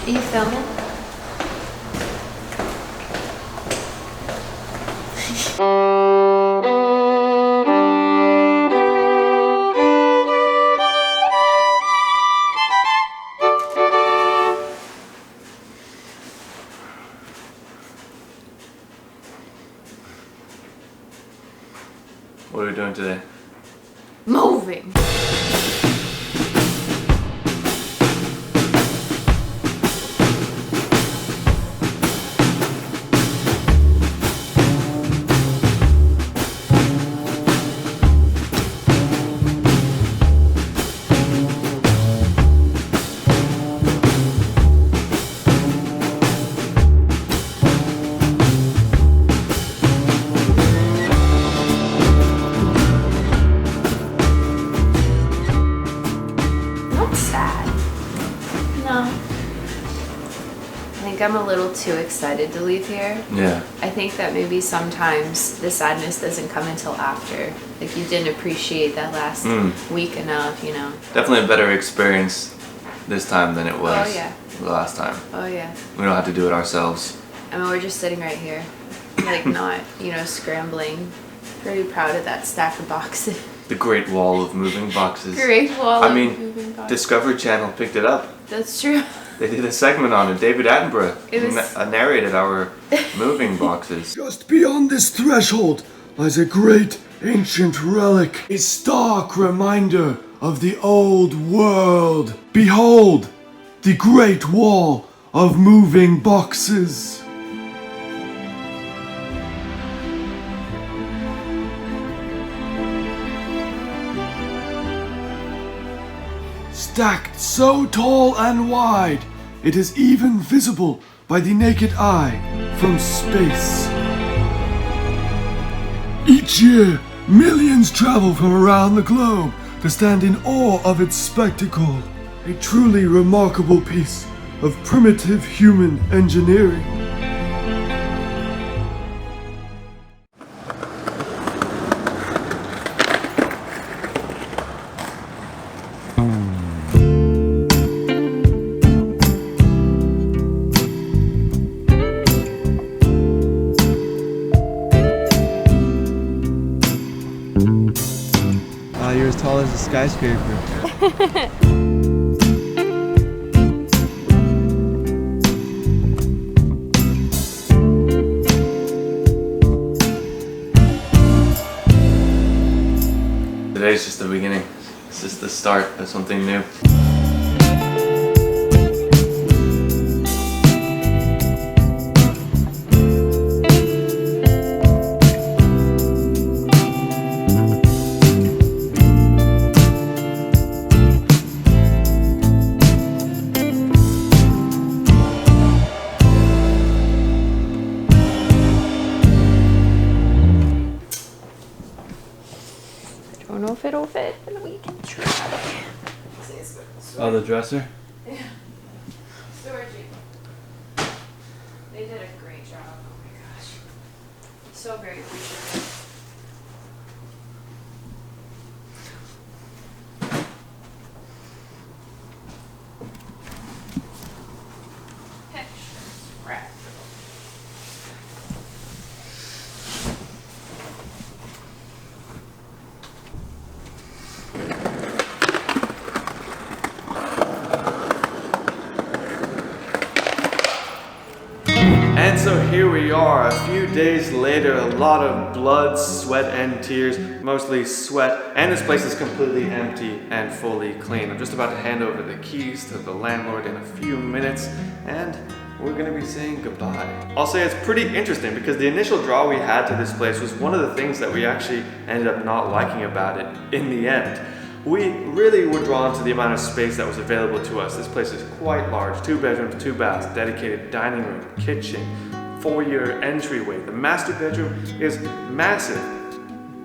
Are you filming? What are we doing today? Moving. I think I'm a little too excited to leave here. Yeah. I think that maybe sometimes the sadness doesn't come until after. Like you didn't appreciate that last week enough, you know. Definitely a better experience this time than it was the last time. Oh yeah. We don't have to do it ourselves. I mean, we're just sitting right here, like not, you know, scrambling. Pretty proud of that stack of boxes. The Great Wall of Moving Boxes. Great Wall of Moving Boxes. Discovery Channel picked it up. That's true. They did a segment on it. David Attenborough narrated our moving boxes. Just beyond this threshold lies a great ancient relic, a stark reminder of the old world. Behold, the Great Wall of Moving Boxes. Stacked so tall and wide, it is even visible by the naked eye from space. Each year, millions travel from around the globe to stand in awe of its spectacle. A truly remarkable piece of primitive human engineering. You're as tall as a skyscraper. Today's just the beginning. It's just the start of something new. I don't know if it'll fit, but we can try. On the dresser? Yeah. Storage. They did a great job. Oh my gosh. So very appreciative. Right. And so here we are, a few days later, a lot of blood, sweat, and tears, mostly sweat, and this place is completely empty and fully clean. I'm just about to hand over the keys to the landlord in a few minutes, and we're gonna be saying goodbye. I'll say it's pretty interesting because the initial draw we had to this place was one of the things that we actually ended up not liking about it in the end. We really were drawn to the amount of space that was available to us. This place is quite large, 2 bedrooms, 2 baths, dedicated dining room, kitchen, foyer entryway. The master bedroom is massive.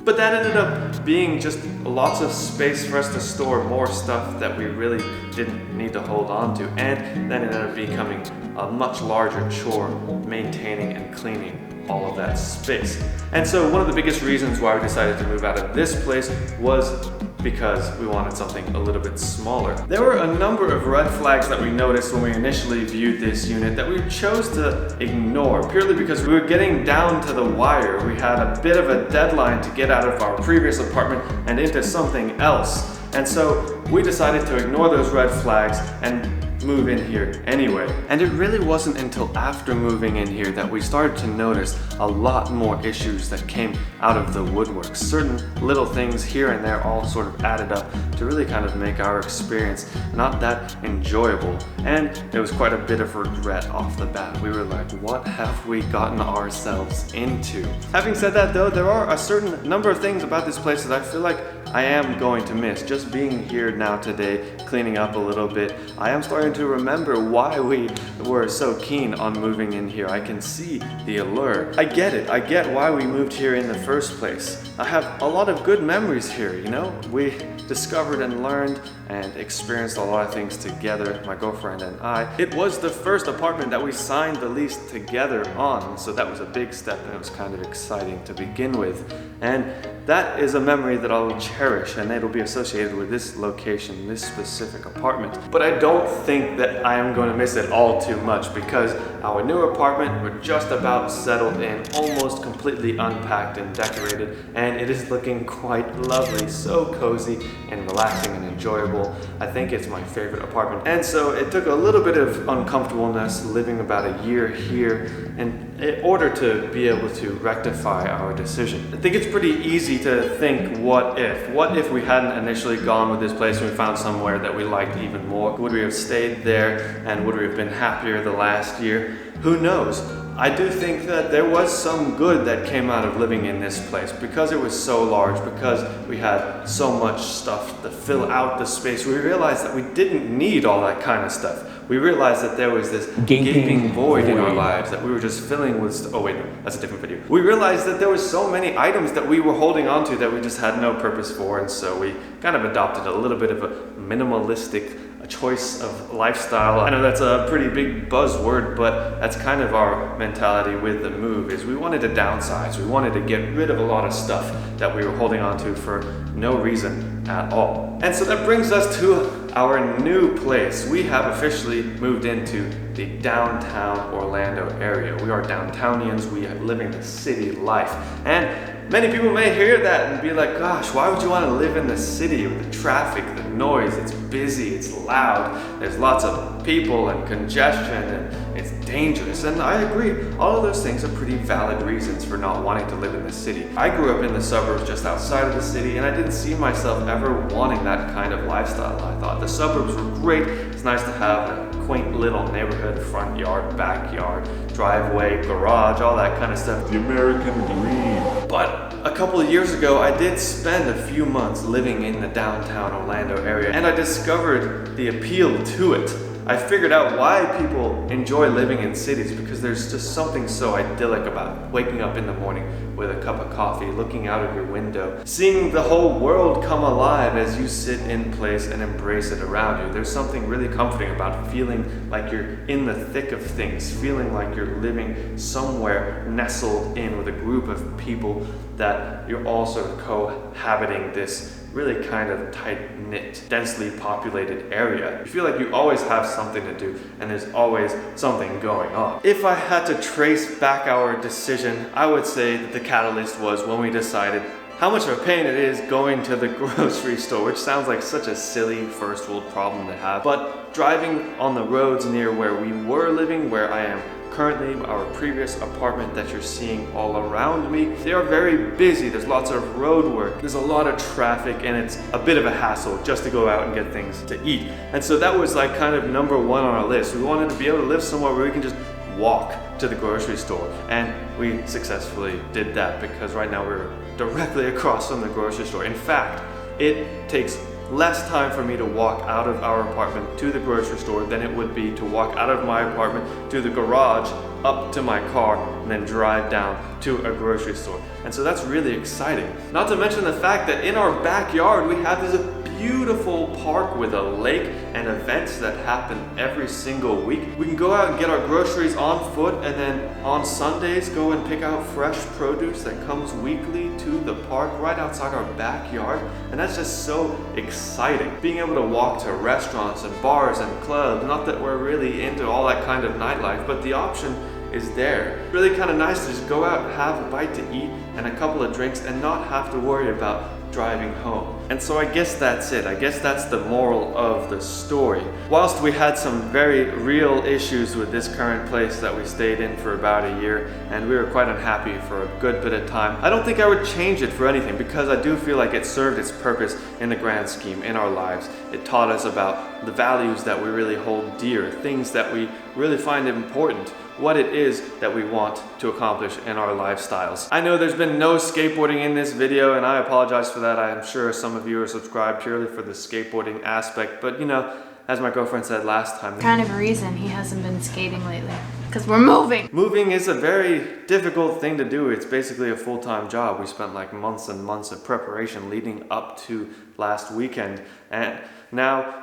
But that ended up being just lots of space for us to store more stuff that we really didn't need to hold on to. And then it ended up becoming a much larger chore maintaining and cleaning all of that space. And so one of the biggest reasons why we decided to move out of this place was because we wanted something a little bit smaller. There were a number of red flags that we noticed when we initially viewed this unit that we chose to ignore, purely because we were getting down to the wire. We had a bit of a deadline to get out of our previous apartment and into something else. And so we decided to ignore those red flags and move in here anyway. And it really wasn't until after moving in here that we started to notice a lot more issues that came out of the woodwork. Certain little things here and there all sort of added up to really kind of make our experience not that enjoyable. And it was quite a bit of regret off the bat. We were like, what have we gotten ourselves into? Having said that though, there are a certain number of things about this place that I feel like I am going to miss. Just being here now today, cleaning up a little bit, I am starting to remember why we were so keen on moving in here. I can see the allure. I get it. I get why we moved here in the first place. I have a lot of good memories here, you know? We discovered and learned and experienced a lot of things together, my girlfriend and I. It was the first apartment that we signed the lease together on, so that was a big step and it was kind of exciting to begin with. And that is a memory that I'll cherish, and it'll be associated with this location, this specific apartment. But I don't think that I am going to miss it all too much, because our new apartment, we're just about settled in, almost completely unpacked and decorated, and it is looking quite lovely, so cozy and relaxing and enjoyable. I think it's my favorite apartment. And so it took a little bit of uncomfortableness living about a year here in order to be able to rectify our decision. I think it's pretty easy to think, what if we hadn't initially gone with this place and we found somewhere that we liked even more? Would we have stayed there, and would we have been happier the last year? Who knows? I do think that there was some good that came out of living in this place, because it was so large, because we had so much stuff to fill out the space. We realized that we didn't need all that kind of stuff. We realized that there was this gaping void in our lives that we were just filling with, oh wait, no, that's a different video. We realized that there was so many items that we were holding on to that we just had no purpose for, and so we kind of adopted a little bit of a minimalistic choice of lifestyle. I know that's a pretty big buzzword, but that's kind of our mentality with the move, is we wanted to downsize. We wanted to get rid of a lot of stuff that we were holding on to for no reason at all. And so that brings us to our new place. We have officially moved into the downtown Orlando area. We are downtownians. We are living the city life. And many people may hear that and be like, gosh, why would you want to live in the city with the traffic, the noise? It's busy, it's loud, there's lots of people and congestion, and it's dangerous. And I agree, all of those things are pretty valid reasons for not wanting to live in the city. I grew up in the suburbs just outside of the city, and I didn't see myself ever wanting that kind of lifestyle. I thought the suburbs were great. It's nice to have a quaint little neighborhood, front yard, backyard, driveway, garage, all that kind of stuff. The American dream. But a couple of years ago, I did spend a few months living in the downtown Orlando area, and I discovered the appeal to it. I figured out why people enjoy living in cities, because there's just something so idyllic about waking up in the morning with a cup of coffee, looking out of your window, seeing the whole world come alive as you sit in place and embrace it around you. There's something really comforting about feeling like you're in the thick of things, feeling like you're living somewhere nestled in with a group of people that you're all sort of cohabiting this really kind of tight-knit, densely populated area. You feel like you always have something to do, and there's always something going on. If I had to trace back our decision, I would say that the catalyst was when we decided how much of a pain it is going to the grocery store, which sounds like such a silly first world problem to have. But driving on the roads near where we were living, where I am currently, our previous apartment that you're seeing all around me, they are very busy. There's lots of road work, there's a lot of traffic, and it's a bit of a hassle just to go out and get things to eat. And so that was like kind of number one on our list. We wanted to be able to live somewhere where we can just walk to the grocery store, and we successfully did that, because right now we're directly across from the grocery store. In fact, it takes less time for me to walk out of our apartment to the grocery store than it would be to walk out of my apartment to the garage, up to my car, and then drive down to a grocery store. And so that's really exciting. Not to mention the fact that in our backyard we have this beautiful park with a lake and events that happen every single week. We can go out and get our groceries on foot, and then on Sundays go and pick out fresh produce that comes weekly to the park right outside our backyard. And that's just so exciting. Being able to walk to restaurants and bars and clubs, not that we're really into all that kind of nightlife, but the option is there. Really kind of nice to just go out and have a bite to eat and a couple of drinks and not have to worry about driving home. And so I guess that's it. I guess that's the moral of the story. Whilst we had some very real issues with this current place that we stayed in for about a year, and we were quite unhappy for a good bit of time, I don't think I would change it for anything, because I do feel like it served its purpose in the grand scheme in our lives. It taught us about the values that we really hold dear, things that we really find important, what it is that we want to accomplish in our lifestyles. I know there's been no skateboarding in this video, and I apologize for that. I am sure some of you are subscribed purely for the skateboarding aspect, but you know, as my girlfriend said last time, Kind of a reason he hasn't been skating lately. Because we're moving! Moving is a very difficult thing to do. It's basically a full-time job. We spent like months and months of preparation leading up to last weekend, and now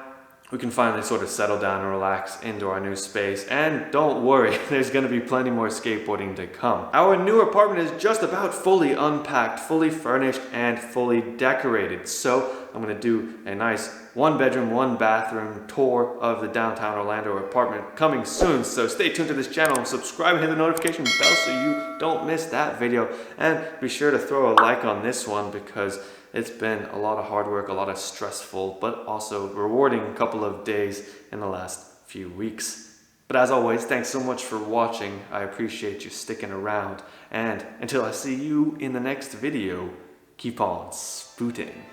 we can finally sort of settle down and relax into our new space. And don't worry, there's gonna be plenty more skateboarding to come. Our new apartment is just about fully unpacked, fully furnished, and fully decorated. So I'm gonna do a nice 1-bedroom, 1-bathroom tour of the downtown Orlando apartment coming soon. So stay tuned to this channel, subscribe and hit the notification bell so you don't miss that video. And be sure to throw a like on this one, because it's been a lot of hard work, a lot of stressful, but also rewarding couple of days in the last few weeks. But as always, thanks so much for watching. I appreciate you sticking around. And until I see you in the next video, keep on spooting.